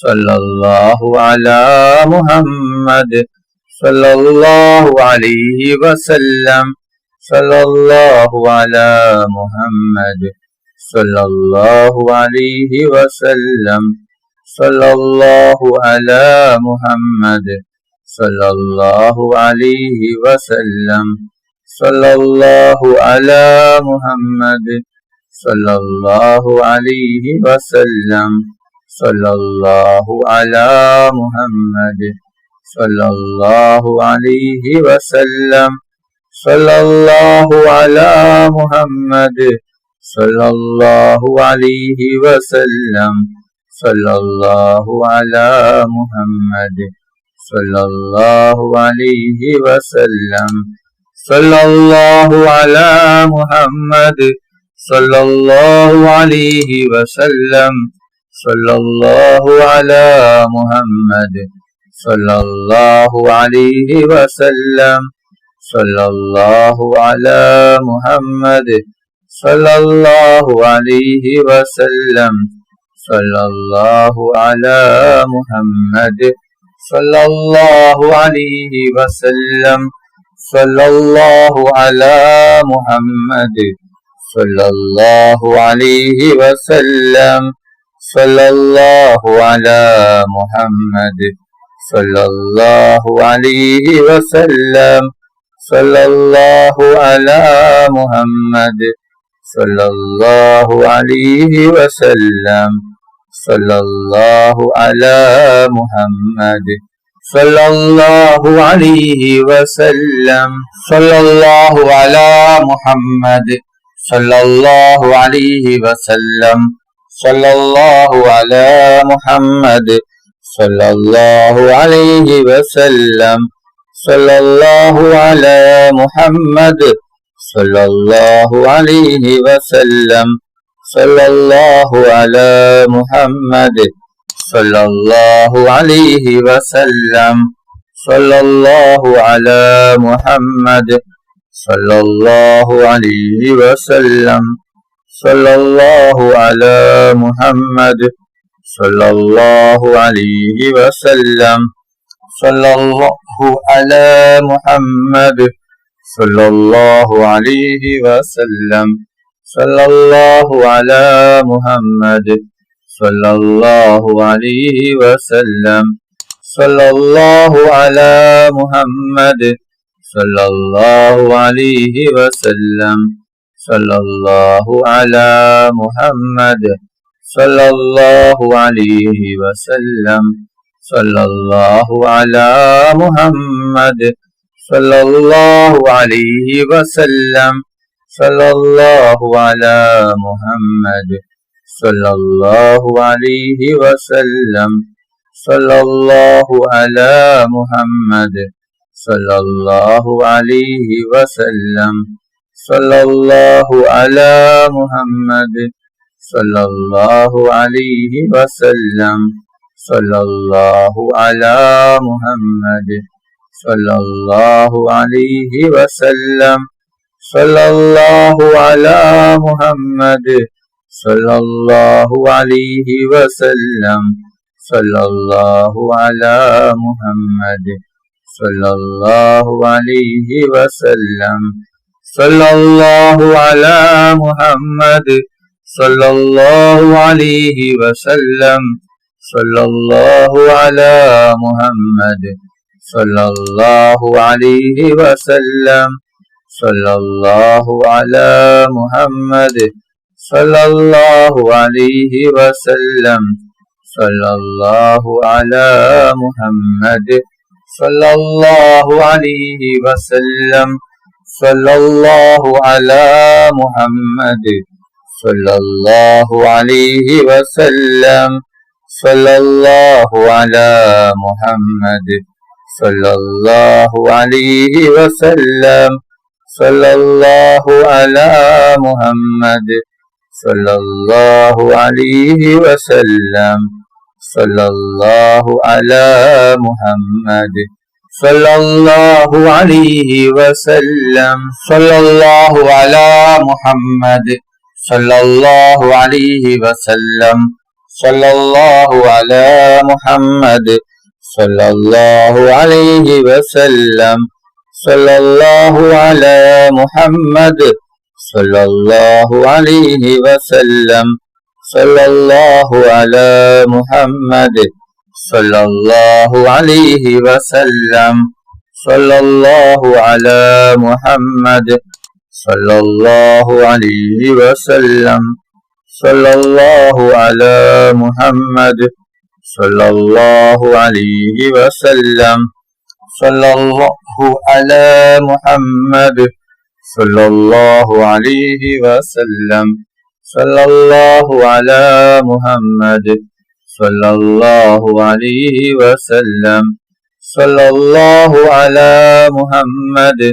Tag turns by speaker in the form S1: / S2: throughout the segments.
S1: sallallahu ala Muhammad, sallallahu alayhi wa sallam, sallallahu ala Muhammad, sallallahu alayhi wa sallam, sallallahu ala Muhammad, sallallahu alayhi wa sallam, sallallahu ala Muhammad, sallallahu alayhi wa sallam, sallallahu ala Muhammad, sallallahu alayhi wa sallam, sallallahu ala Muhammad, sallallahu alayhi wa sallam, sallallahu ala Muhammad, sallallahu alayhi wa sallam, sallallahu ala Muhammad, sallallahu alayhi wa sallam, sallallahu ala Muhammad, sallallahu alayhi wa sallam, sallallahu ala Muhammad, sallallahu alayhi wa sallam, sallallahu ala Muhammad, sallallahu alayhi wa sallam, sallallahu ala Muhammad, sallallahu alayhi wa sallam, sallallahu ala Muhammad, sallallahu alayhi wa sallam, sallallahu ala Muhammad, sallallahu alayhi wa sallam, sallallahu ala Muhammad, sallallahu alayhi wa sallam, sallallahu ala Muhammad, sallallahu alayhi wa sallam, sallallahu ala Muhammad, sallallahu alayhi wa sallam, sallallahu ala Muhammad, sallallahu alayhi wa sallam, sallallahu ala Muhammad, sallallahu alayhi wa sallam, sallallahu ala Muhammad, sallallahu alayhi wa sallam, sallallahu ala Muhammad, sallallahu alayhi wa sallam, sallallahu ala Muhammad, sallallahu alayhi wa sallam, sallallahu ala Muhammad, sallallahu alayhi wa sallam, sallallahu ala Muhammad, sallallahu alayhi wa sallam, sallallahu ala Muhammad, sallallahu alayhi wa sallam, sallallahu ala Muhammad, sallallahu alayhi wa sallam, sallallahu ala Muhammad, sallallahu alayhi wa sallam, sallallahu ala Muhammad, sallallahu alayhi wa sallam, sallallahu ala Muhammad, sallallahu alayhi wa sallam, sallallahu ala Muhammad, sallallahu alayhi wa sallam, sallallahu ala Muhammad, sallallahu alayhi wa sallam, sallallahu ala Muhammad, sallallahu alayhi wa sallam, sallallahu ala Muhammad, sallallahu alayhi wa sallam, sallallahu ala Muhammad, sallallahu alayhi wa sallam, sallallahu ala Muhammad, sallallahu alayhi wa sallam, sallallahu ala Muhammad, sallallahu alayhi wa sallam, sallallahu ala Muhammad, sallallahu alayhi wa sallam, sallallahu ala Muhammad, sallallahu alayhi wa sallam, sallallahu ala Muhammad, sallallahu alayhi wa sallam, sallallahu ala Muhammad, sallallahu alayhi wa sallam, sallallahu ala Muhammad, sallallahu alayhi wa sallam, സല്ലല്ലാഹു അലാ മുഹമ്മദ് സല്ലല്ലാഹു അലൈഹി വസല്ലം സല്ലല്ലാഹു അലാ മുഹമ്മദ് സല്ലല്ലാഹു അലൈഹി വസല്ലം സല്ലല്ലാഹു അലാ മുഹമ്മദ് സല്ലല്ലാഹു അലൈഹി വസല്ലം സല്ലല്ലാഹു അലാ മുഹമ്മദ് സല്ലല്ലാഹു അലൈഹി വസല്ലം സല്ലല്ലാഹു അലാ മുഹമ്മദ് സല്ലല്ലാഹു അലൈഹി വസല്ലം സല്ലല്ലാഹു അലാ മുഹമ്മദ് സല്ലല്ലാഹു അലൈഹി വസല്ലം സല്ലല്ലാഹു അലാ മുഹമ്മദ് സല്ലല്ലാഹു അലൈഹി വസല്ലം സല്ലല്ലാഹു അലാ മുഹമ്മദ്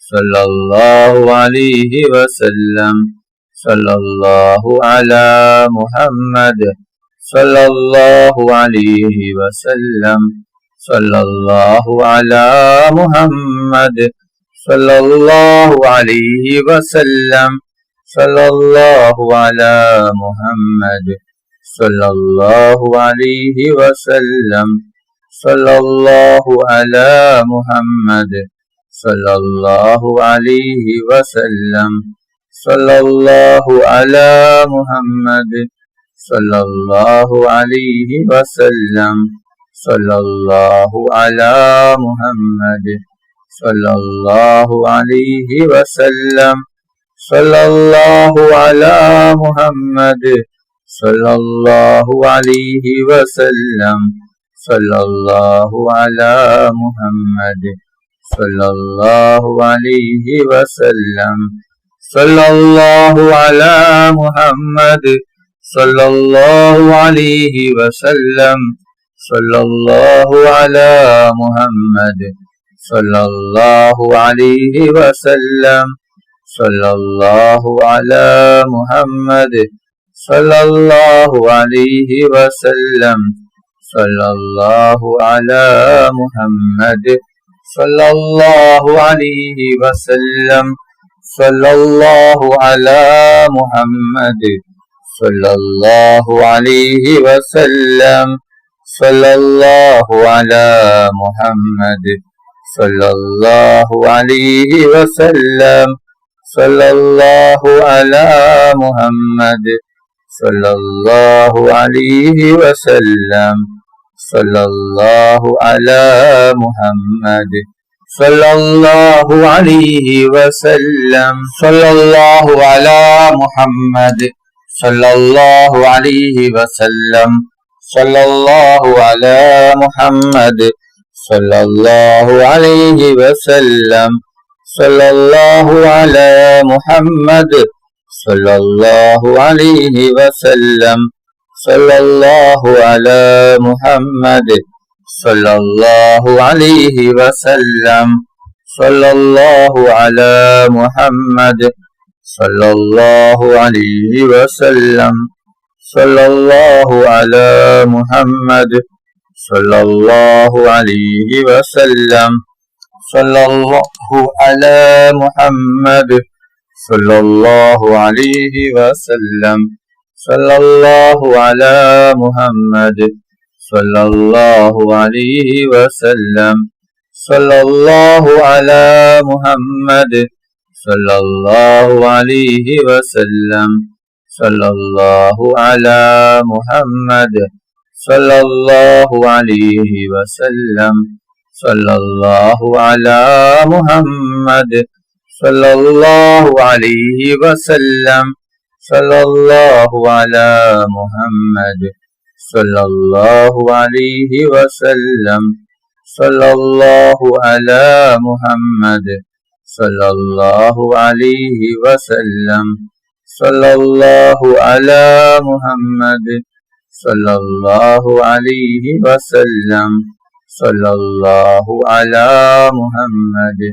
S1: സല്ലല്ലാഹു അലൈഹി വസല്ലം സല്ലല്ലാഹു അലാ മുഹമ്മദ് സല്ലല്ലാഹു അലൈഹി വസല്ലം സല്ലല്ലാഹു അലാ മുഹമ്മദ് സല്ലല്ലാഹു അലൈഹി വസല്ലം സല്ലല്ലാഹു അലാ മുഹമ്മദ് സല്ലല്ലാഹു അലൈഹി വസല്ലം സല്ലല്ലാഹു അലാ മുഹമ്മദ് സല്ലല്ലാഹു അലൈഹി വസല്ലം സല്ലല്ലാഹു അലാ മുഹമ്മദ് സല്ലല്ലാഹു അലൈഹി വസല്ലം സല്ലല്ലാഹു അലാ മുഹമ്മദ് സല്ലല്ലാഹു അലൈഹി വസല്ലം സല്ലല്ലാഹു അലാ മുഹമ്മദ് സല്ലല്ലാഹു അലൈഹി വസല്ലം സല്ലല്ലാഹു അലാ മുഹമ്മദ് സല്ലല്ലാഹു അലൈഹി വസല്ലം സല്ലല്ലാഹു അലാ മുഹമ്മദ് സല്ലല്ലാഹു അലൈഹി വസല്ലം സല്ലല്ലാഹു അലാ മുഹമ്മദ് സല്ലല്ലാഹു അലൈഹി വസല്ലം സല്ലല്ലാഹു അലാ മുഹമ്മദ് സല്ലല്ലാഹു അലൈഹി വസല്ലം സല്ലല്ലാഹു അലാ മുഹമ്മദ് സല്ലല്ലാഹു അലൈഹി വസല്ലം സല്ലല്ലാഹു അലാ മുഹമ്മദ് സല്ലല്ലാഹു അലൈഹി വസല്ലം സല്ലല്ലാഹു അലാ മുഹമ്മദ് സല്ലല്ലാഹു അലൈഹി വസല്ലം സല്ലല്ലാഹു അലാ മുഹമ്മദ് സല്ലല്ലാഹു അലൈഹി വസല്ലം സല്ലല്ലാഹു അലാ മുഹമ്മദ് സല്ലല്ലാഹു അലൈഹി വസല്ലം സല്ലല്ലാഹു അലാ മുഹമ്മദ് സല്ലല്ലാഹു അലൈഹി വസല്ലം സല്ലല്ലാഹു അലാ മുഹമ്മദ് സല്ലല്ലാഹു അലൈഹി വസല്ലം സല്ലല്ലാഹു അലാ മുഹമ്മദ് സല്ലല്ലാഹു അലൈഹി വസല്ലം സല്ലല്ലാഹു അലാ മുഹമ്മദ് സല്ലല്ലാഹു അലൈഹി വസല്ലം സല്ലല്ലാഹു അലാ മുഹമ്മദ് സല്ലല്ലാഹു അലൈഹി വസല്ലം സല്ലല്ലാഹു അലാ മുഹമ്മദ് സല്ലല്ലാഹു അലൈഹി വസല്ലം സല്ലല്ലാഹു അലാ മുഹമ്മദ് സല്ലല്ലാഹു അലൈഹി വസല്ലം സല്ലല്ലാഹു അലാ മുഹമ്മദ് സല്ലല്ലാഹു അലൈഹി വസല്ലം സല്ലല്ലാഹു അലാ മുഹമ്മദ് സല്ലല്ലാഹു അലൈഹി വസല്ലം സല്ലല്ലാഹു അലാ മുഹമ്മദ് സല്ലല്ലാഹു അലൈഹി വസല്ലം സല്ലല്ലാഹു അലാ മുഹമ്മദ് സല്ലല്ലാഹു അലൈഹി വസല്ലം സല്ലല്ലാഹു അലാ മുഹമ്മദ് സല്ലല്ലാഹു അലൈഹി വസല്ലം സല്ലല്ലാഹു അലാ മുഹമ്മദ് സല്ലല്ലാഹു അലൈഹി വസല്ലം സല്ലല്ലാഹു അലാ മുഹമ്മദ് സല്ലല്ലാഹു അലൈഹി വസല്ലം സല്ലല്ലാഹു അലാ മുഹമ്മദ്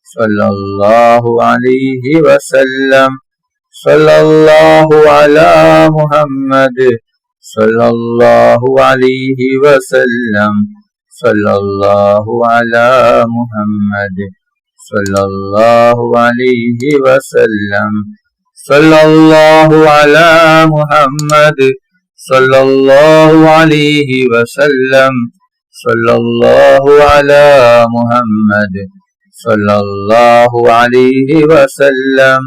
S1: സല്ലല്ലാഹു അലൈഹി വസല്ലം സല്ലല്ലാഹു അലാ മുഹമ്മദ് സല്ലല്ലാഹു അലൈഹി വസല്ലം സല്ലല്ലാഹു അലാ മുഹമ്മദ് സല്ലല്ലാഹു അലൈഹി വസല്ലം സല്ലല്ലാഹു അലാ മുഹമ്മദ് صلى الله عليه وسلم. صلى الله على محمد صلى الله عليه وسلم.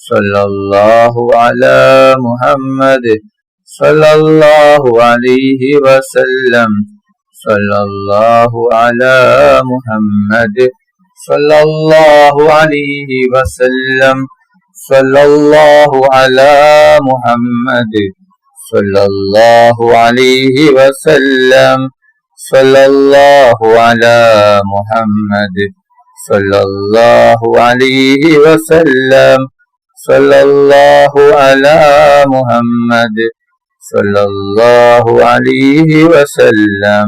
S1: صلى الله على محمد صلى الله عليه وسلم. صلى الله على محمد صلى الله عليه وسلم. صلى الله على محمد صلى الله عليه وسلم. صلى الله على محمد صلى الله عليه وسلم. صلى الله على محمد صلى الله عليه وسلم.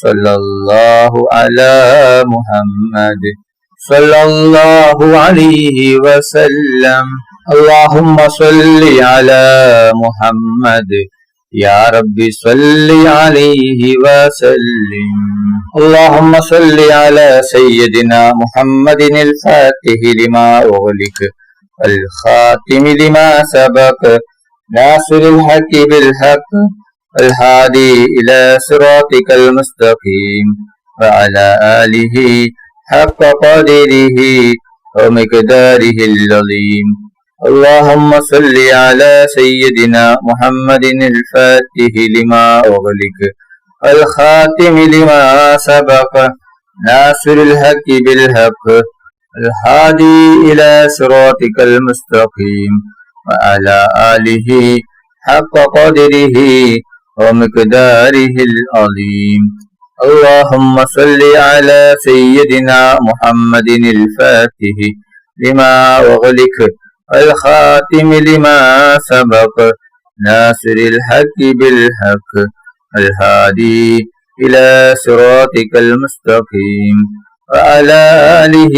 S1: صلى الله على محمد صلى الله عليه وسلم. اللهم صل على محمد يا رب صل عليه وسلم. اللهم صل على سيدنا محمد الفاتح لما أغلق الخاتم لما سبق ناصر الحق بالحق الهادي إلى صراطك المستقيم وعلى آله حق قدره ومقداره العظيم. اللهم صل على سيدنا محمد الفاتح لما أغلق الخاتم لما سبق ناصر الحق بالحق الهادي إلى صراطك المستقيم وعلى آله حق قدره ومقداره العظيم. اللهم صل على سيدنا محمد الفاتح لما أغلق الخاتم لما سبق ناصر الحق بالحق الهادي إلى صراطك المستقيم وعلى آله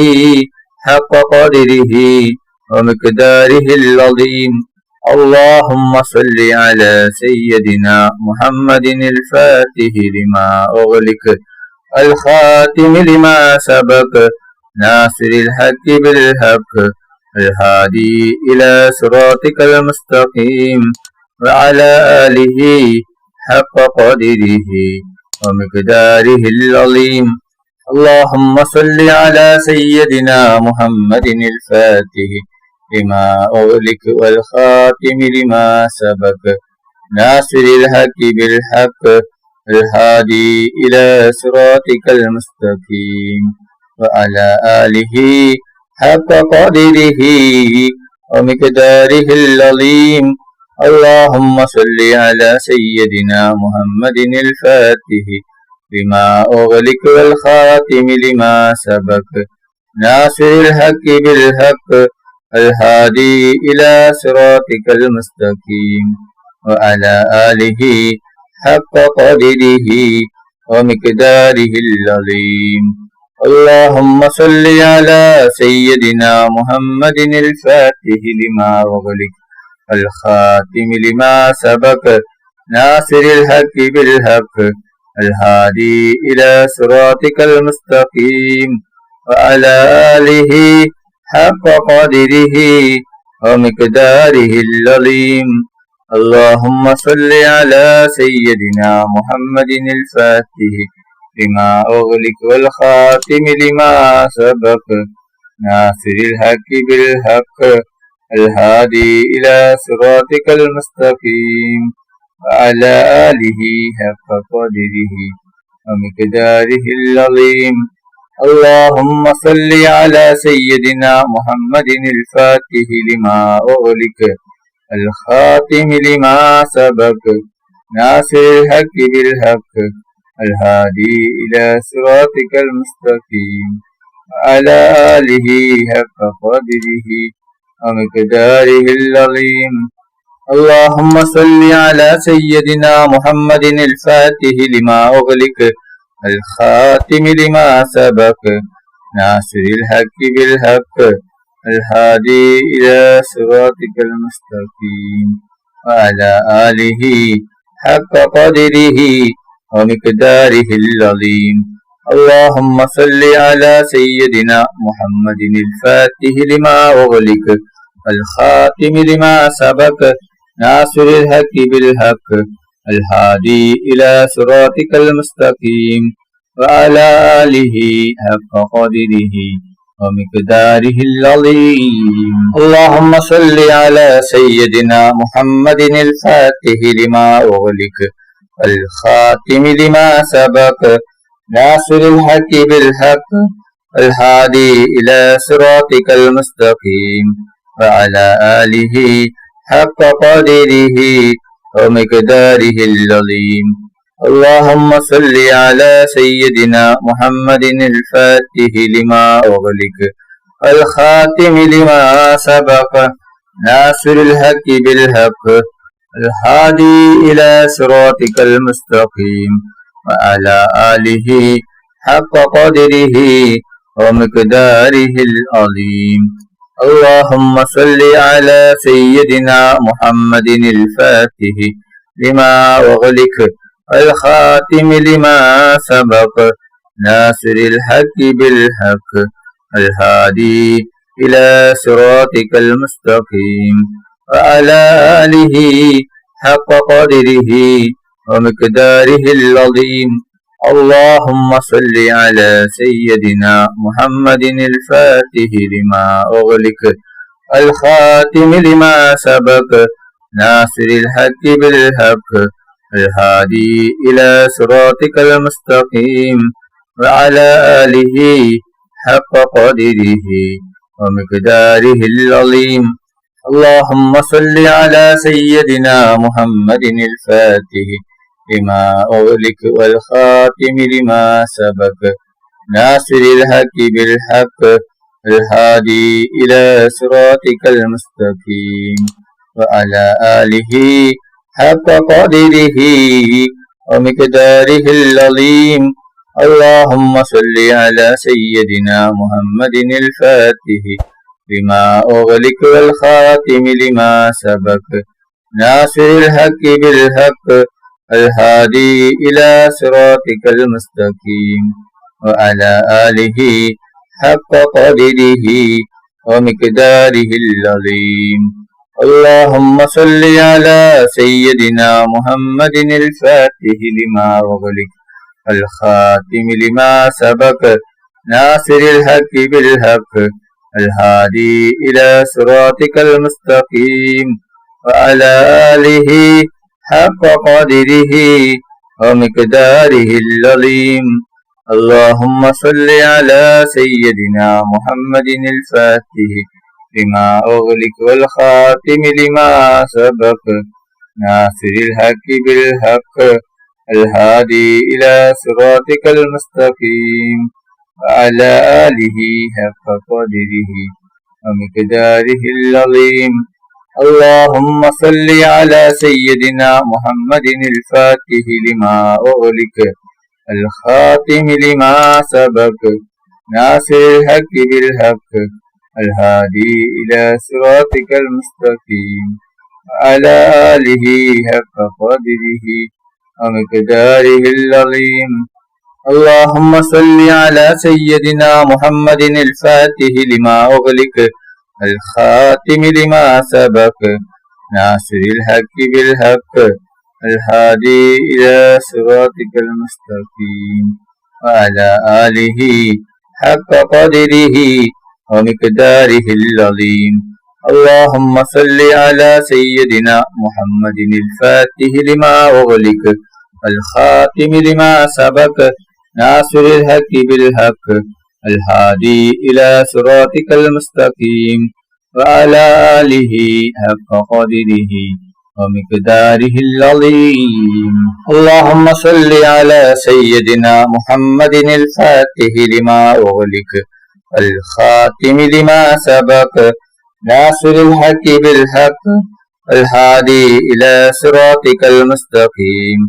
S1: حق قدره ومقداره العظيم. اللهم صل على سيدنا محمد الفاتح لما أغلق الخاتم لما سبق ناصر الحق بالحق الهادي إلى صراطك المستقيم وعلى آله حق قدره ومقداره العظيم. اللهم صل على سيدنا محمد الفاتح لما أغلق والخاتم لما سبق ناصر الحق بالحق الهادي إلى صراطك المستقيم وعلى آله حق قدره ومقداره العظيم. اللهم صل على سيدنا محمد الفاتح لما أغلق والخاتم لما سبق ناصر الحق بالحق الهادي إلى صراطك المستقيم وعلى آله حق قدره ومقداره العظيم. اللهم صل على سيدنا محمد الفاتح لما أغلق الخاتم لما سبق ناصر الحق بالحق الهادي إلى صراطك المستقيم وعلى آله حق قدره ومقداره العظيم. اللهم صل على سيدنا محمد الفاتح لما أغلق والخاتم لما سبق ناصر الحق بالحق الهادي إلى صراطك المستقيم وعلى آله حق قدره ومقداره العظيم. اللهم صل على سيدنا محمد الفاتح لما أغلق الخاتم لما سبق ناصر الحق بالحق الهادي إلى صراطك المستقيم وعلى آله حق قدره ومقداره العظيم. اللهم صل على سيدنا محمد الفاتح لما أغلق الخاتم لما سبق ناصر الحق بالحق الهادي إلى صراطك المستقيم وعلى آله حق قدره ومقداره العظيم. اللهم صل على سيدنا محمد الفاتح لما أغلق الخاتم لما سبق ناصر الحق بالحق الهادي إلى صراطك المستقيم وعلى آله حق قدره ومقداره العظيم. اللهم صل على سيدنا محمد الفاتح لما أغلق الخاتم لما سبق ناصر الحق بالحق الهادي إلى صراطك المستقيم وعلى آله حق قدره ومقداره العظيم. اللهم صل على سيدنا محمد الفاتح لما أغلق الخاتم لما سبق ناصر الحق بالحق الهادي إلى صراطك المستقيم وعلى آله حق قدره ومقداره العظيم. اللهم صل على سيدنا محمد الفاتح لما أغلق الخاتم لما سبق ناصر الحق بالحق الهادي إلى صراطك المستقيم وعلى آله حق قدره ومقداره العظيم. اللهم صل على سيدنا محمد الفاتح لما أغلق الخاتم لما سبق ناصر الحق بالحق الهادي إلى صراطك المستقيم وعلى آله حق قدره ومقداره العظيم. اللهم صل على سيدنا محمد الفاتح لما أغلق والخاتم لما سبق ناصر الحق بالحق الهادي إلى صراطك المستقيم وعلى آله حق قدره ومقداره العظيم. اللهم صل على سيدنا محمد الفاتح لما أغلق والخاتم لما سبق ناصر الحق بالحق الهادي إلى صراطك المستقيم وعلى آله حق قدره ومقداره العظيم. اللهم صل على سيدنا محمد الفاتح لما أغلق الخاتم لما سبق ناصر الحق بالحق الهادي إلى صراطك المستقيم وعلى آله حق قدره ومقداره العظيم. اللهم صل على سيدنا محمد الفاتح لما أغلق والخاتم لما سبق ناصر الحق بالحق الهادي إلى صراطك المستقيم وعلى آله حق قدره ومقداره العظيم. اللهم صل على سيدنا محمد الفاتح لما أغلق الخاتم لما سبق ناصر الحق بالحق الهادي إلى صراطك المستقيم وعلى آله حق قدره ومقداره العظيم. اللهم صل على سيدنا محمد الفاتح لما أغلق الخاتم لما سبق ناصر الحق بالحق الهادي إلى صراطك المستقيم وعلى آله حق قدره ومقداره العظيم. اللهم صل على سيدنا محمد الفاتح لما أغلق الخاتم لما سبق ناصر الحق بالحق الهادي إلى صراطك المستقيم وعلى آله حق قدره ومقداره العظيم. اللهم صل على سيدنا محمد الفاتح لما أغلق الخاتم لما سبق ناصر الحق بالحق الهادي إلى صراطك المستقيم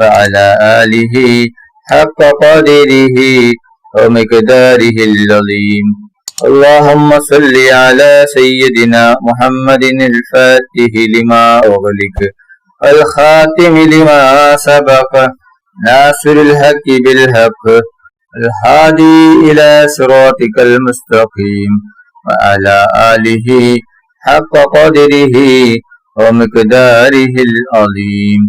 S1: وعلى آله حق قدره ومقداره العظيم. اللهم صل على سيدنا محمد الفاتح لما أغلق الخاتم لما سبق ناصر الحق بالحق الهادي إلى صراطك المستقيم وعلى آله حق قدره
S2: ومقداره العظيم.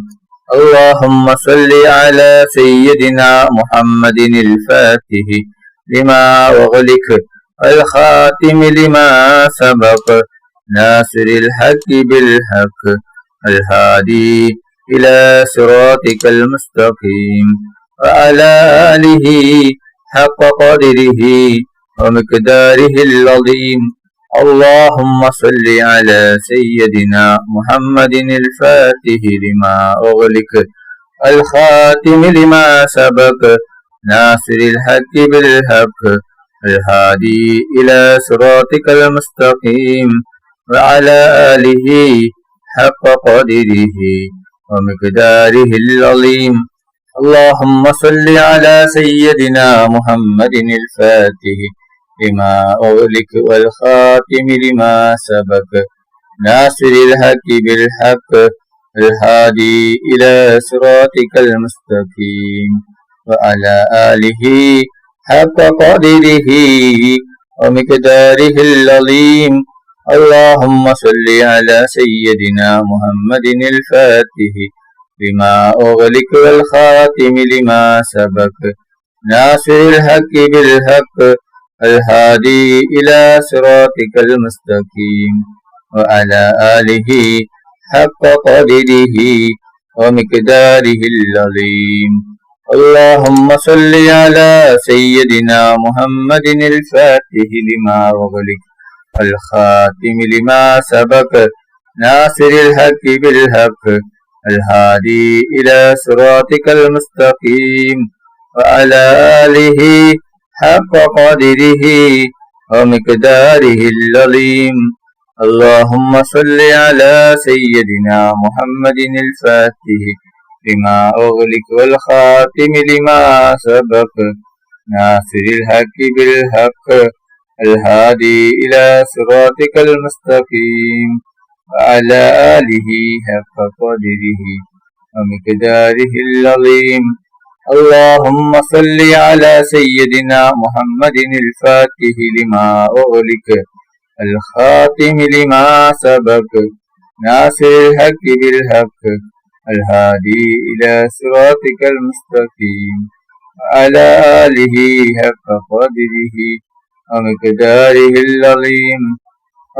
S2: اللهم صل على سيدنا محمد الفاتح لما أغلق الخاتم لما سبق ناصر الحق بالحق الهادي إلى صراطك المستقيم وعلى آله حق قدره ومقداره العظيم. اللهم صل على سيدنا محمد الفاتح لما أغلق الخاتم لما سبق ناصر الحق بالحق الهادي إلى صراطك المستقيم وعلى آله حق قدره ومقداره العظيم. اللهم صل على سيدنا محمد الفاتح لما أغلق والخاتم لما سبق ناصر الحق بالحق الهادي إلى صراطك المستقيم وعلى آله حق قدره ومقداره العظيم. اللهم صل على سيدنا محمد الفاتح لما أغلق والخاتم لما سبق ناصر الحق بالحق الهادي إلى صراطك المستقيم وعلى آله حق قدره ومقداره العظيم. اللهم صل على سيدنا محمد الفاتح لما أغلق الخاتم لما سبق ناصر الحق بالحق الهادي إلى صراطك المستقيم وعلى آله حق قدره ومقداره العظيم. اللهم صل على سيدنا محمد الفاتح لما أغلق والخاتم لما سبق ناصر الحق بالحق الهادي إلى صراطك المستقيم وعلى آله حق قدره ومقداره العظيم. اللهم صل على سيدنا محمد الفاتح لما أغلق الخاتم لما سبق ناصر الحق بالحق الهادي إلى صراطك المستقيم وعلى آله حق قدره ومقداره العظيم.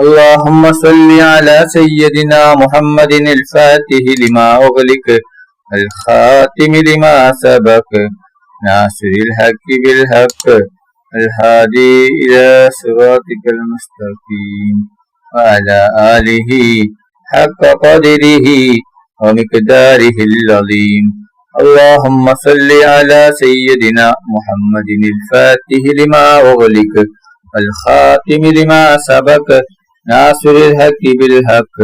S2: اللهم صل على سيدنا محمد الفاتح لما أغلق الخاتم لما سبق ناصر الحق بالحق الهادي إلى صراطك المستقيم وعلى آله حق قدره ومقداره العظيم. اللهم صل على سيدنا محمد الفاتح لما أغلق الخاتم لما سبق ناصر الحق بالحق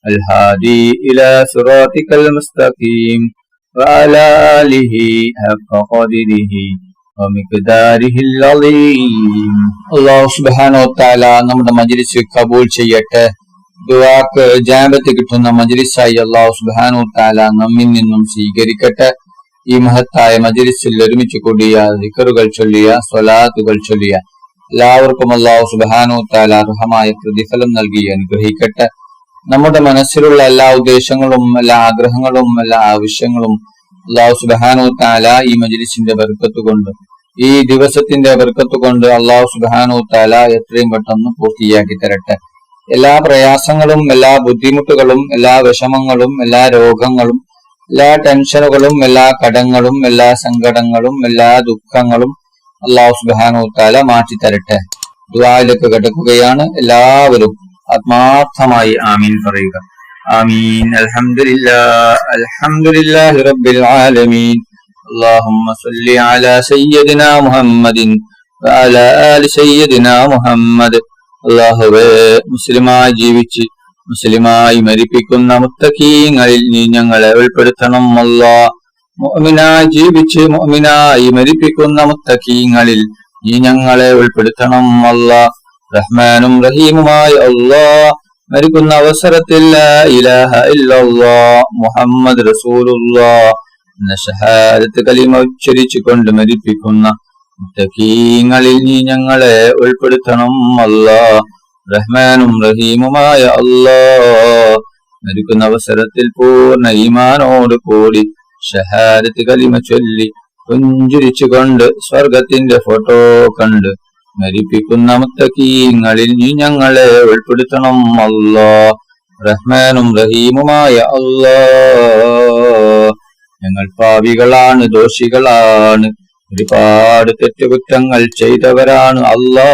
S2: الهادي إلى صراطك المستقيم وعلى آله حق قدره ومقداره العظيم.
S1: അല്ലാഹു സുബ്ഹാനഹു വ തആല നമ്മുടെ മജ്ലിസ് കബൂൽ ചെയ്യട്ടെ. ദുആക്ക് ഇജാബത്ത് കിട്ടുന്ന മജ്ലിസായി അല്ലാഹു സുബ്ഹാനഹു വ തആല നമ്മിൽ നിന്നും സ്വീകരിക്കട്ടെ. ഈ മഹത്തായ മജ്ലിസിൽ ഒരുമിച്ച് കൂടിയ ദിക്റുകൾ ചൊല്ലിയ സ്വലാത്തുകൾ ചൊല്ലിയ എല്ലാവർക്കും അല്ലാഹു സുബ്ഹാനഹു വ തആല അർഹമായ പ്രതിഫലം നൽകി അനുഗ്രഹിക്കട്ടെ. നമ്മുടെ മനസ്സിലുള്ള എല്ലാ ഉദ്ദേശങ്ങളും എല്ലാ ആഗ്രഹങ്ങളും എല്ലാ ആവശ്യങ്ങളും അല്ലാഹു സുബ്ഹാനഹു വ തആല ഈ മജ്ലിസിന്റെ ബർക്കത്ത് കൊണ്ട് ഈ ദിവസത്തിന്റെ ബർക്കത്ത് കൊണ്ട് അല്ലാഹു സുബ്ഹാനഹു വ തആല എത്രയും പെട്ടെന്ന് പൂർത്തിയാക്കി തരട്ടെ. എല്ലാ പ്രയാസങ്ങളും എല്ലാ ബുദ്ധിമുട്ടുകളും എല്ലാ വിഷമങ്ങളും എല്ലാ രോഗങ്ങളും എല്ലാ ടെൻഷനുകളും എല്ലാ കടങ്ങളും എല്ലാ സങ്കടങ്ങളും എല്ലാ ദുഃഖങ്ങളും അല്ലാഹു സുബ്ഹാനഹു വ തആല മാറ്റി തരട്ടെ. ദുആയിലേക്ക് കടക്കുകയാണ്. എല്ലാവരും ആത്മാർത്ഥമായി ആമീൻ പറയുക. ആമീൻ. അൽഹംദുലില്ലാഹി റബ്ബിൽ ആലമീൻ. اللهم صل على سيدنا محمد وعلى آل سيدنا محمد. അല്ലാഹുവേ, മുസ്ലിമായി ജീവിച്ച് മുസ്ലിമായി മരിപ്പിക്കുന്ന മുത്തഖീങ്ങളിൽ നീ ഞങ്ങളെ ഉൾപ്പെടുത്തണം അല്ലാഹ്. മുഅ്മിനായി ജീവിച്ച് മുഅ്മിനായി മരിപ്പിക്കുന്ന മുത്തഖീങ്ങളിൽ നീ ഞങ്ങളെ ഉൾപ്പെടുത്തണം അല്ലാഹ്. റഹ്മാനും റഹീമുമായ അല്ലാഹ്, മരിക്കുന്ന അവസരത്തിൽ ലാ ഇലാഹ ഇല്ലല്ലാഹ് മുഹമ്മദ് റസൂലുള്ളാഹ് എന്ന ഷഹാദത്ത് കലിമ ഉച്ചരിച്ചു കൊണ്ട് മരിപ്പിക്കുന്ന മുത്തഖീങ്ങളിൽ നീ ഞങ്ങളെ ഉൾപ്പെടുത്തണം അല്ലാഹ്. റഹ്മാനും റഹീമുമായ അല്ലാഹ്,
S2: മരിക്കുന്ന അവസരത്തിൽ പൂർണ്ണ ഈമാനോട് കൂടി ഷഹാദത്ത് കലിമ ചൊല്ലി പുഞ്ചിരിച്ചുകൊണ്ട് സ്വർഗത്തിന്റെ ഫോട്ടോ കണ്ട് മരിപ്പിക്കുന്ന മുത്തഖീങ്ങളിൽ നീ ഞങ്ങളെ ഉൾപ്പെടുത്തണം അല്ലാ. റഹ്മാനും റഹീമുമായ അല്ലാ, ഞങ്ങൾ പാപികളാണ്, ദോഷികളാണ്, ഒരുപാട് തെറ്റുകുറ്റങ്ങൾ ചെയ്തവരാണ് അല്ലാ.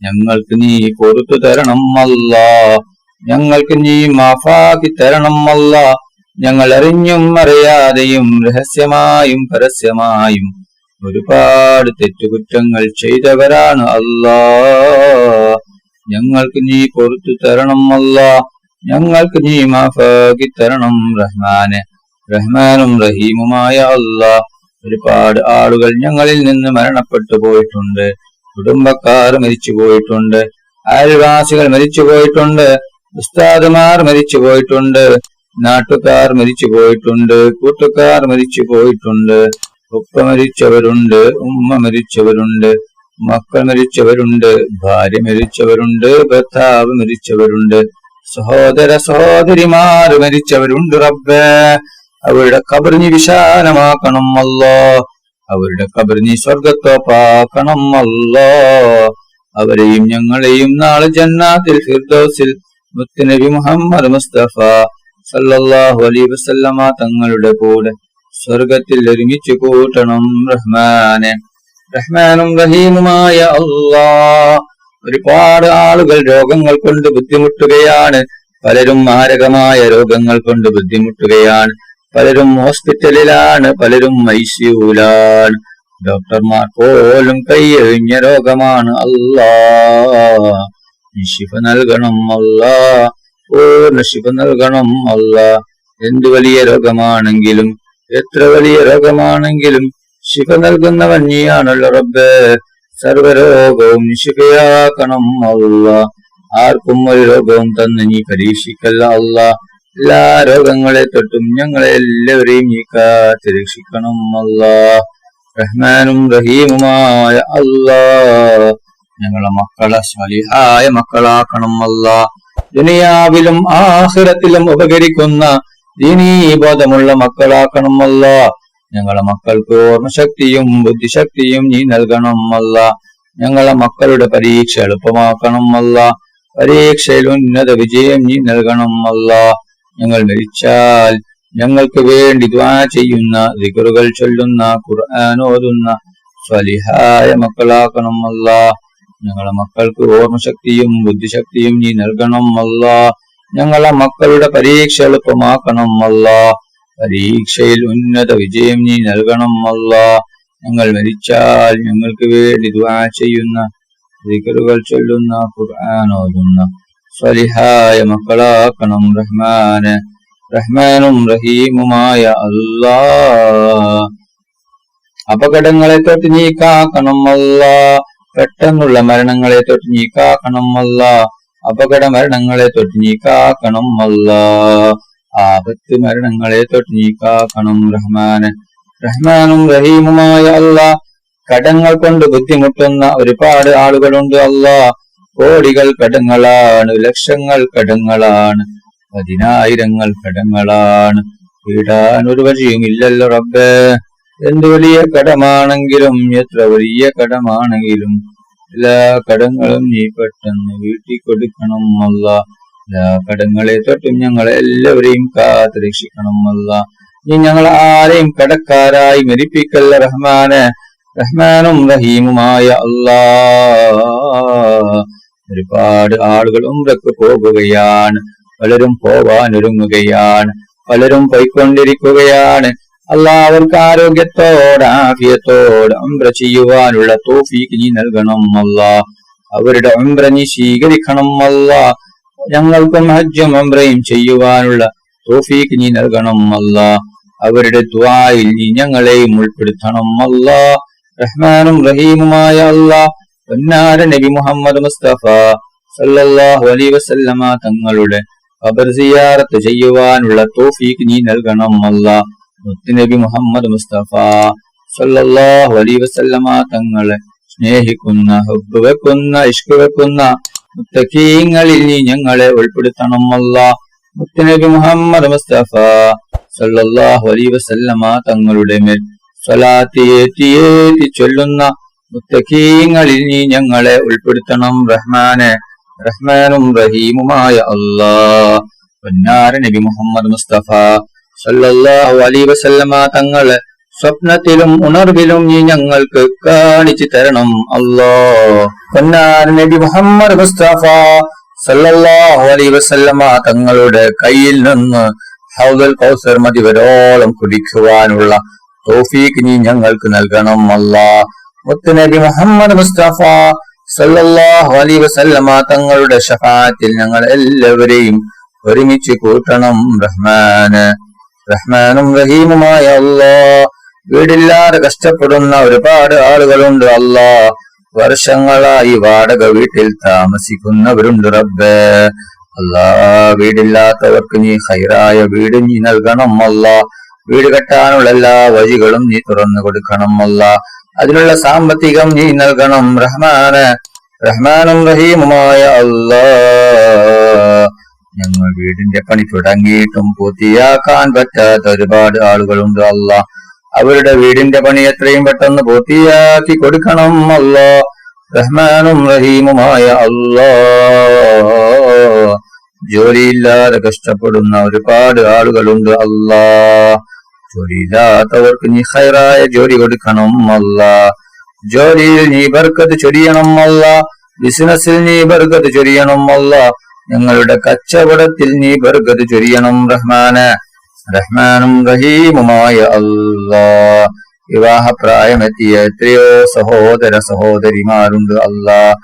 S2: ഞങ്ങൾക്ക് നീ പൊറുത്തു തരണം അല്ലാ, ഞങ്ങൾക്ക് നീ മാഫാക്കി തരണം അല്ലാ. ഞങ്ങൾ അറിഞ്ഞും അറിയാതെയും രഹസ്യമായും പരസ്യമായും ഒരുപാട് തെറ്റുകുറ്റങ്ങൾ ചെയ്തവരാണ് അല്ലാ. ഞങ്ങൾക്ക് നീ പൊറുത്തു തരണം അല്ലാ, ഞങ്ങൾക്ക് നീ മാഫാക്കി തരണം റഹ്മാനെ. റഹ്മാനും റഹീമുമായ അല്ലാ, ഒരുപാട് ആളുകൾ ഞങ്ങളിൽ നിന്ന് മരണപ്പെട്ടു പോയിട്ടുണ്ട്. കുടുംബക്കാർ മരിച്ചു പോയിട്ടുണ്ട്, അയൽവാസികൾ മരിച്ചു പോയിട്ടുണ്ട്, ഉസ്താദുമാർ മരിച്ചു പോയിട്ടുണ്ട്, നാട്ടുകാർ മരിച്ചു പോയിട്ടുണ്ട്, കൂട്ടുകാർ മരിച്ചു പോയിട്ടുണ്ട്, ഉപ്പ മരിച്ചവരുണ്ട്, ഉമ്മ മരിച്ചവരുണ്ട്, മക്കൾ മരിച്ചവരുണ്ട്, ഭാര്യ മരിച്ചവരുണ്ട്, ഭർത്താവ് മരിച്ചവരുണ്ട്, സഹോദര സഹോദരിമാർ മരിച്ചവരുണ്ട്. റബ്ബേ, അവരുടെ ഖബറിനെ വിശാലമാക്കണം അല്ലാ, അവരുടെ ഖബറിനെ സ്വർഗത്തോപ്പാക്കണം അല്ലാ. അവരെയും ഞങ്ങളെയും നാളെ ജന്നാത്തിൽ ഫിർദൗസിൽ മുത്തുനബി മുഹമ്മദ് മുസ്തഫ സല്ലല്ലാഹു അലൈഹി വസല്ലമ തങ്ങളുടെ കൂടെ സ്വർഗത്തിൽ ഒരുമിച്ച് കൂട്ടണം റഹ്മാനെ. റഹ്മാനും റഹീമുമായ അല്ലാ, ഒരുപാട് ആളുകൾ രോഗങ്ങൾ കൊണ്ട് ബുദ്ധിമുട്ടുകയാണ്. പലരും മാരകമായ രോഗങ്ങൾ കൊണ്ട് ബുദ്ധിമുട്ടുകയാണ്. പലരും ഹോസ്പിറ്റലിലാണ്, പലരും ഐസിയുലാണ്. ഡോക്ടർമാർ പോലും കൈയൊഴിഞ്ഞ രോഗമാണ് അല്ലാ. ശിഫ നൽകണം അല്ലാ, പൂർണ്ണ ശിഫ നൽകണം അല്ലാ. എന്തു വലിയ രോഗമാണെങ്കിലും എത്ര വലിയ രോഗമാണെങ്കിലും ശിഫ നൽകുന്നവൻ നീയാണല്ലോ റബ്ബേ. സർവരോഗവും ശിഫയാക്കണം അല്ലാ. ആർക്കും ഒരു രോഗവും തന്ന് നീ പരീക്ഷിക്കല്ല അല്ലാ. എല്ലാ രോഗങ്ങളെ തൊട്ടും ഞങ്ങളെ എല്ലാവരെയും നീ കാത്ത് രക്ഷിക്കണം അല്ലാ. റഹ്മാനും റഹീമുമായ അല്ലാ, ഞങ്ങളെ മക്കളെ സ്വലിഹായ മക്കളാക്കണം അല്ലാ. ദുനിയാവിലും ആഖിറത്തിലും ഉപകരിക്കുന്ന ദീനീ ബോധമുള്ള മക്കളാക്കണം അല്ലാ. ഞങ്ങളെ മക്കൾക്ക് ഓർമ്മശക്തിയും ബുദ്ധിശക്തിയും നീ നൽകണം അല്ലാ. ഞങ്ങളെ മക്കളുടെ പരീക്ഷ എളുപ്പമാക്കണം അല്ലാ. പരീക്ഷയിൽ ഉന്നത വിജയം നീ നൽകണം അല്ലാ. ഞങ്ങൾ മരിച്ചാൽ ഞങ്ങൾക്ക് വേണ്ടി ദുആ ചെയ്യുന്ന, ദിക്റുകൾ ചൊല്ലുന്ന, ഖുർആൻ ഓതുന്ന സ്വലിഹായ മക്കളാക്കണം അല്ലാ. ഞങ്ങളെ മക്കൾക്ക് ഓർമ്മശക്തിയും ബുദ്ധിശക്തിയും നീ നൽകണം അല്ലാ. ഞങ്ങളെ മക്കളുടെ പരീക്ഷ എളുപ്പമാക്കണം അല്ലാ. പരീക്ഷയിൽ ഉന്നത വിജയം നീ നൽകണം അല്ലാ. ഞങ്ങൾ മരിച്ചാൽ ഞങ്ങൾക്ക് വേണ്ടി ദുആ ചെയ്യുന്ന, ദിക്റുകൾ ചൊല്ലുന്ന, ഖുർആൻ ഓതുന്ന സ്വലിഹായ മക്കളാക്കണം റഹ്മാനെ. റഹ്മാനും റഹീമുമായ അല്ലാ, അപകടങ്ങളെ തൊട്ട് നീ കാക്കണം അല്ലാ. പെട്ടെന്നുള്ള മരണങ്ങളെ തൊട്ട് നീ കാക്കണം അല്ലാ. അപകട മരണങ്ങളെ തൊട്ട് നീ കാക്കണം അല്ലാ. ആപത്ത് മരണങ്ങളെ തൊട്ട് നീ കാക്കണം റഹ്മാനെ. റഹ്മാനും റഹീമുമായ അല്ലാ, കടങ്ങൾ കൊണ്ട് ബുദ്ധിമുട്ടുന്ന ഒരുപാട് ആളുകളുണ്ട് അല്ലാ. കോടികൾ കടങ്ങളാണ്, ലക്ഷങ്ങൾ കടങ്ങളാണ്, പതിനായിരങ്ങൾ കടങ്ങളാണ്. വീടാൻ ഒരു വഴിയുമില്ലല്ലോ റബ്ബേ. എന്ത് വലിയ കടമാണെങ്കിലും എത്ര വലിയ കടമാണെങ്കിലും എല്ലാ കടങ്ങളും നീ പെട്ടെന്ന് വീട്ടി കൊടുക്കണം അല്ലാ. എല്ലാ കടങ്ങളെ തൊട്ടും ഞങ്ങളെ എല്ലാവരെയും കാത്ത് രക്ഷിക്കണം അല്ലാ. നീ ഞങ്ങൾ ആരെയും കടക്കാരായി മരിപ്പിക്കല്ല റഹ്മാനെ. റഹ്മാനും റഹീമുമായ അല്ലാ, ഒരുപാട് ആളുകൾ ഉംറക്ക് പോകുകയാണ്, പലരും പോവാനൊരുങ്ങുകയാണ്, പലരും പോയിക്കൊണ്ടിരിക്കുകയാണ്. അല്ലാഹുവർക്ക് ആരോഗ്യത്തോട് ആഫിയത്തോട് ഉംറ ചെയ്യുവാനുള്ള തൗഫീഖ് നീ നൽകണം അല്ലാ. അവരുടെ ഉംറ നീ സ്വീകരിക്കണം അല്ലാ. ഞങ്ങൾക്കും ഹജ്ജും ഉംറയും ചെയ്യുവാനുള്ള തൗഫീഖ് നീ നൽകണം അല്ലാ. അവരുടെ ദുആയിൽ നീ ഞങ്ങളെയും ഉൾപ്പെടുത്തണം അല്ലാ. റഹ്മാനും റഹീമുമായ അല്ലാ, പൊന്നാര നബി മുഹമ്മദ് മുസ്തഫ സല്ലല്ലാഹു അലൈഹി വസല്ലമ തങ്ങളുടെ ഖബർ സിയാറത്ത് ചെയ്യുവാനുള്ള തൗഫീഖ് നീ നൽകണം അല്ലാ. മുത്തുനബി മുഹമ്മദ് മുസ്തഫ സല്ലല്ലാഹു അലൈഹി വസല്ലമ തങ്ങളെ സ്നേഹിക്കുന്ന, ഹുബ്ബ് വെക്കുന്ന, ഇഷ്ക് വെക്കുന്ന മുത്തഖീങ്ങളിൽ നീ ഞങ്ങളെ ഉൾപ്പെടുത്തണം അല്ലാ. മുത്തുനബി മുഹമ്മദ് മുസ്തഫ സല്ലല്ലാഹു അലൈഹി വസല്ലമ തങ്ങളുടെ മേൽ സ്വലാത്ത് ഏറ്റി ചൊല്ലുന്ന മുത്തഖീങ്ങളിൽ നീ ഞങ്ങളെ ഉൾപ്പെടുത്തണം റഹ്മാനെ. റഹ്മാനും റഹീമുമായ അല്ലാഹ്. പൊന്നാര നബി മുഹമ്മദ് മുസ്തഫ സല്ലല്ലാഹു അലൈഹി വസല്ലമ തങ്ങളെ സ്വപ്നത്തിലും ഉണർവിലും നീ ഞങ്ങൾക്ക് കാണിച്ചു തരണം അല്ലാഹ്. പൊന്നാര നബി മുഹമ്മദ് മുസ്തഫ സല്ലല്ലാഹു അലൈഹി വസല്ലമ തങ്ങളുടെ കയ്യിൽ നിന്ന് ഹൗദുൽ കൗസർ മതിവരോളം കുടിക്കുവാനുള്ള തൗഫീഖ് നീ ഞങ്ങൾക്ക് നൽകണം അല്ലാഹ്. മുത്തുനബി മുഹമ്മദ് മുസ്തഫ സല്ലല്ലാഹു അലൈഹി വസല്ലമ തങ്ങളുടെ ശഫാഅത്തിൽ ഞങ്ങൾ എല്ലാവരെയും ഒരുമിച്ച് കൂട്ടണം റഹ്മാന്. റഹ്മാനും റഹീമുമായ അല്ലാഹ്. വീടില്ലാതെ കഷ്ടപ്പെടുന്ന ഒരുപാട് ആളുകളുണ്ട് അല്ലാഹ്. വർഷങ്ങളായി വാടക വീട്ടിൽ താമസിക്കുന്നവരുണ്ട് റബ്ബേ. അല്ലാഹ്, വീടില്ലാത്തവർക്ക് നീ ഖൈറായ വീട് നീ നൽകണം അല്ലാഹ്. വീട് കെട്ടാനുള്ള എല്ലാ വഴികളും നീ തുറന്നു കൊടുക്കണം അല്ലാഹ്. അതിനുള്ള സാമ്പത്തികം നീ നൽകണം റഹ്മാന്. റഹ്മാനും റഹീമുമായ അല്ലാഹ്. ഞങ്ങൾ വീടിന്റെ പണി തുടങ്ങിയിട്ടും പൂർത്തിയാക്കാൻ പറ്റാത്ത ഒരുപാട് ആളുകളുണ്ട് അല്ലാഹ്. അവരുടെ വീടിന്റെ പണി എത്രയും പെട്ടെന്ന് പൂർത്തിയാക്കി കൊടുക്കണം അല്ലാഹ്. റഹ്മാനും റഹീമുമായ അല്ലാഹ്. ജോലിയില്ലാതെ കഷ്ടപ്പെടുന്ന ഒരുപാട് ആളുകളുണ്ട് അല്ലാഹ്. ജോലിയില്ലാത്തവർക്ക് നീ ഖൈറായ ജോലി കൊടുക്കണം അല്ലാഹ്. ജോലിയിൽ നീ ബർക്കത്ത് ചൊരിയണം അല്ലാഹ്. ബിസിനസ്സിൽ നീ ബർക്കത്ത് ചൊരിയണം അല്ലാഹ്. ഞങ്ങളുടെ കച്ചവടത്തിൽ നീ ബർക്കത്ത് ചൊരിയണം റഹ്മാന്. റഹ്മാനും റഹീമുമായ അല്ലാഹ്. വിവാഹപ്രായമെത്തിയ എത്രയോ സഹോദര സഹോദരിമാരുണ്ട് അല്ലാഹ്.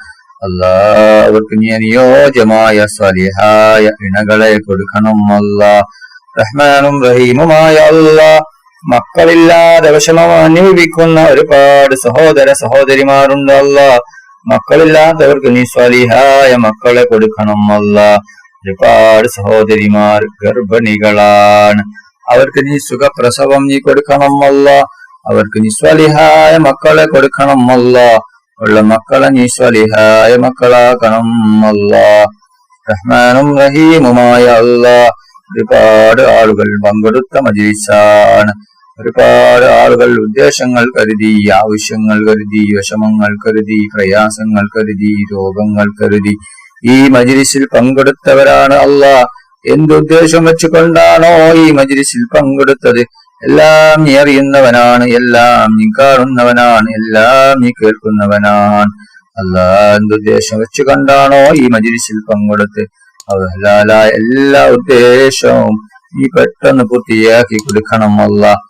S2: അല്ലാഹ്, അവർക്ക് നീ അനുയോജ്യമായ സ്വാലിഹായ ഇണകളെ കൊടുക്കണം അല്ലാഹ്. റഹ്മാനും റഹീമുമായ അല്ലാഹ്. മക്കളില്ലാതെ വിഷമം അനുഭവിക്കുന്ന ഒരുപാട് സഹോദര സഹോദരിമാരുണ്ട് അല്ലാഹ്. മക്കളില്ലാത്തവർക്ക് നീ സ്വാലിഹായ മക്കളെ കൊടുക്കണം അല്ലാഹ്. ഒരുപാട് സഹോദരിമാർ ഗർഭിണികളാണ്. അവർക്ക് നീ സുഖപ്രസവം നീ കൊടുക്കണം അല്ലാഹ്. അവർക്ക് നീ സ്വാലിഹായ മക്കളെ കൊടുക്കണം അല്ലാഹ്. ഉള്ള മക്കളെ നീ സ്വാലിഹായ മക്കളാക്കണം അല്ലാഹ്. റഹ്മാനും റഹീമുമായ അല്ലാഹ്. ഒരുപാട് ആളുകൾ പങ്കെടുത്ത മജ്‌ലിസാണ്. ഒരുപാട് ആളുകൾ ഉദ്ദേശങ്ങൾ കരുതി, ആവശ്യങ്ങൾ കരുതി, വിഷമങ്ങൾ കരുതി, പ്രയാസങ്ങൾ കരുതി, രോഗങ്ങൾ കരുതി ഈ മജ്‌ലിസിൽ പങ്കെടുത്തവരാണ് അല്ലാഹ്. എന്തുദ്ദേശം വെച്ചുകൊണ്ടാണോ ഈ മജ്‌ലിസിൽ പങ്കെടുത്തത്, എല്ലാം നീ അറിയുന്നവനാണ്, എല്ലാം നീ കാണുന്നവനാണ്, എല്ലാം നീ കേൾക്കുന്നവനാണ് അല്ലാഹ്. എന്തുദ്ദേശം വെച്ചു കണ്ടാണോ ഈ മജ്‌ലിസിൽ പങ്കെടുത്ത് ഹലാലായ എല്ലാ ഉദ്ദേശവും നീ പെട്ടെന്ന് പൂർത്തിയാക്കി കൊടുക്കണം അല്ലാഹ്.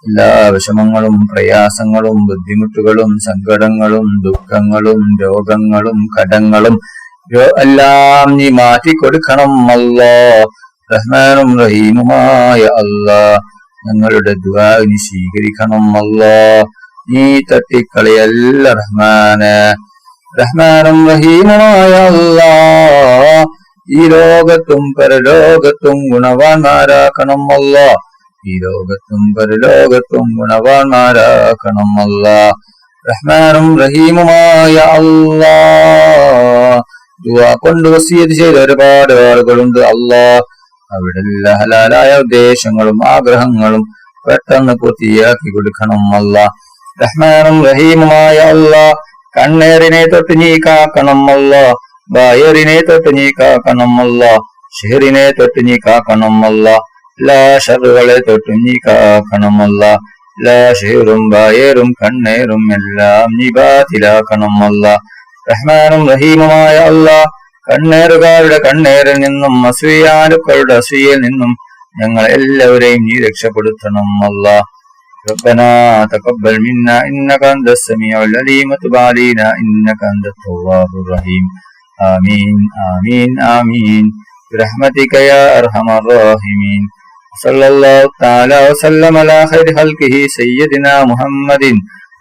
S2: എല്ലാ വിഷമങ്ങളും പ്രയാസങ്ങളും ബുദ്ധിമുട്ടുകളും സങ്കടങ്ങളും ദുഃഖങ്ങളും രോഗങ്ങളും കടങ്ങളും എല്ലാം നീ മാറ്റി കൊടുക്കണം അല്ലാഹ്. റഹ്മാനും റഹീമുമായ അല്ലാഹ്. ഞങ്ങളുടെ ദുആ നീ സ്വീകരിക്കണം അല്ലാഹ്. നീ തട്ടിക്കളയല്ല റഹ്മാന്. റഹ്മാനും റഹീമുമായ അല്ലാഹ്. ഈ ലോകത്തും പരലോകത്തും ഗുണവാന്മാരാക്കണം അല്ലാഹ്. ഈ ലോകത്തും പരലോകത്തും ഗുണവാന്മാരാക്കണം അല്ലാഹ്. റഹ്മാനും റഹീമുമായ അല്ലാഹ്. ദുആ കൊണ്ട് വസിയത്ത് ചെയ്ത ഒരുപാട് ആളുകളുണ്ട് അല്ലാഹ്. അവിടെ എല്ലാ ഹലാലായ ഉദ്ദേശങ്ങളും ആഗ്രഹങ്ങളും പെട്ടെന്ന് പൂർത്തിയാക്കി കൊടുക്കണം അല്ലാഹ്. റഹ്മാനും റഹീമുമായ അല്ലാഹ്. കണ്ണേറിനെ തൊട്ട് നീ കാക്കണം അല്ലാഹ്. ബായറിനെ തൊട്ട് നീ കാക്കണം അല്ലാഹ്. ഷെഹറിനെ തൊട്ട് നീ കാക്കണം അല്ലാഹ്. എല്ലാ ഷറുകളെ തൊട്ട് നീ കാക്കണം അല്ലാഹ്. എല്ലാ ഷെഹറും ബായറും കണ്ണേറും എല്ലാം നീ ബാത്തിലാക്കണം അല്ലാഹ്. റഹ്മാനും റഹീമുമായ അല്ലാഹ്. കണ്ണേറുകാരുടെ കണ്ണേറിൽ നിന്നും അസൂയാലുക്കളുടെ അസൂയയിൽ നിന്നും ഞങ്ങൾ എല്ലാവരെയും നീ രക്ഷപ്പെടുത്തണം അല്ലാഹ്. ربنا تقبل منا إنك أنت السميع العليم وتب علينا إنك أنت التواب الرحيم. آمين آمين آمين برحمتك يا أرحم الراحمين. صلى الله تعالى وسلم على خير خلقه سيدنا محمد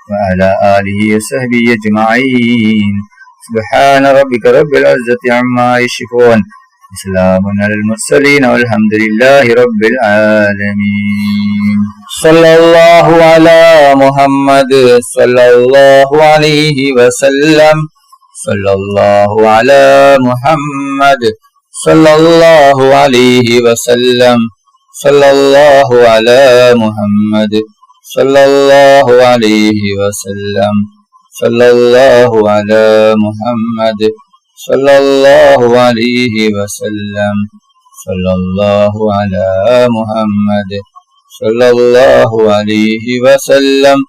S2: وعلى آله وصحبه أجمعين. سبحان ربك رب العزة عما يصفون وسلام على المرسلين والحمد لله رب العالمين. صلى الله على محمد صلى الله عليه وسلم. صلى الله على محمد സല്ലല്ലാഹു അലൈഹി വസല്ലം. സല്ലല്ലാഹു അലാ മുഹമ്മദ് സല്ലല്ലാഹു അലൈഹി വസല്ലം. സല്ലല്ലാഹു അലാ മുഹമ്മദ് സല്ലല്ലാഹു അലൈഹി വസല്ലം. സല്ലല്ലാഹു അലാ മുഹമ്മദ് സല്ലല്ലാഹു അലൈഹി വസല്ലം.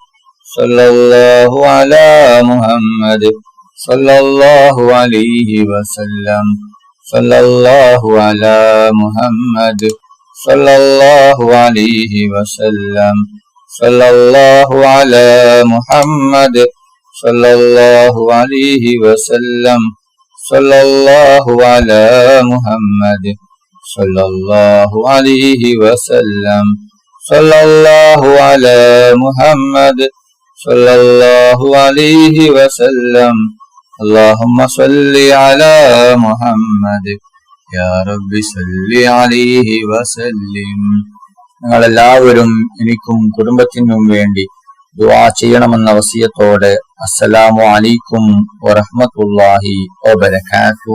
S2: സല്ലല്ലാഹു അലാ മുഹമ്മദ് സല്ലല്ലാഹു അലൈഹി വസല്ലം. സല്ലല്ലാഹു അലാ മുഹമ്മദ് സല്ലല്ലാഹു അലൈഹി വസല്ലം. സല്ലല്ലാഹു അലാ മുഹമ്മദ് സല്ലല്ലാഹു അലൈഹി വസല്ലം. സല്ലല്ലാഹു അലാ മുഹമ്മദ് സല്ലല്ലാഹു അലൈഹി വസല്ലം. സല്ലല്ലാഹു അലാ മുഹമ്മദ് സല്ലല്ലാഹു അലൈഹി വസല്ലം. അല്ലാഹുമ്മ സ്വല്ലി അലാ മുഹമ്മദ് യാ റബ്ബി സ്വല്ലി അലൈഹി വസല്ലിം. നിങ്ങളെല്ലാവരും എനിക്കും കുടുംബത്തിനും വേണ്ടി ദുആ ചെയ്യണമെന്ന വസിയത്തോടെ അസ്സലാമു അലൈക്കും വറഹ്മത്തുള്ളാഹി വബറകാതുഹു.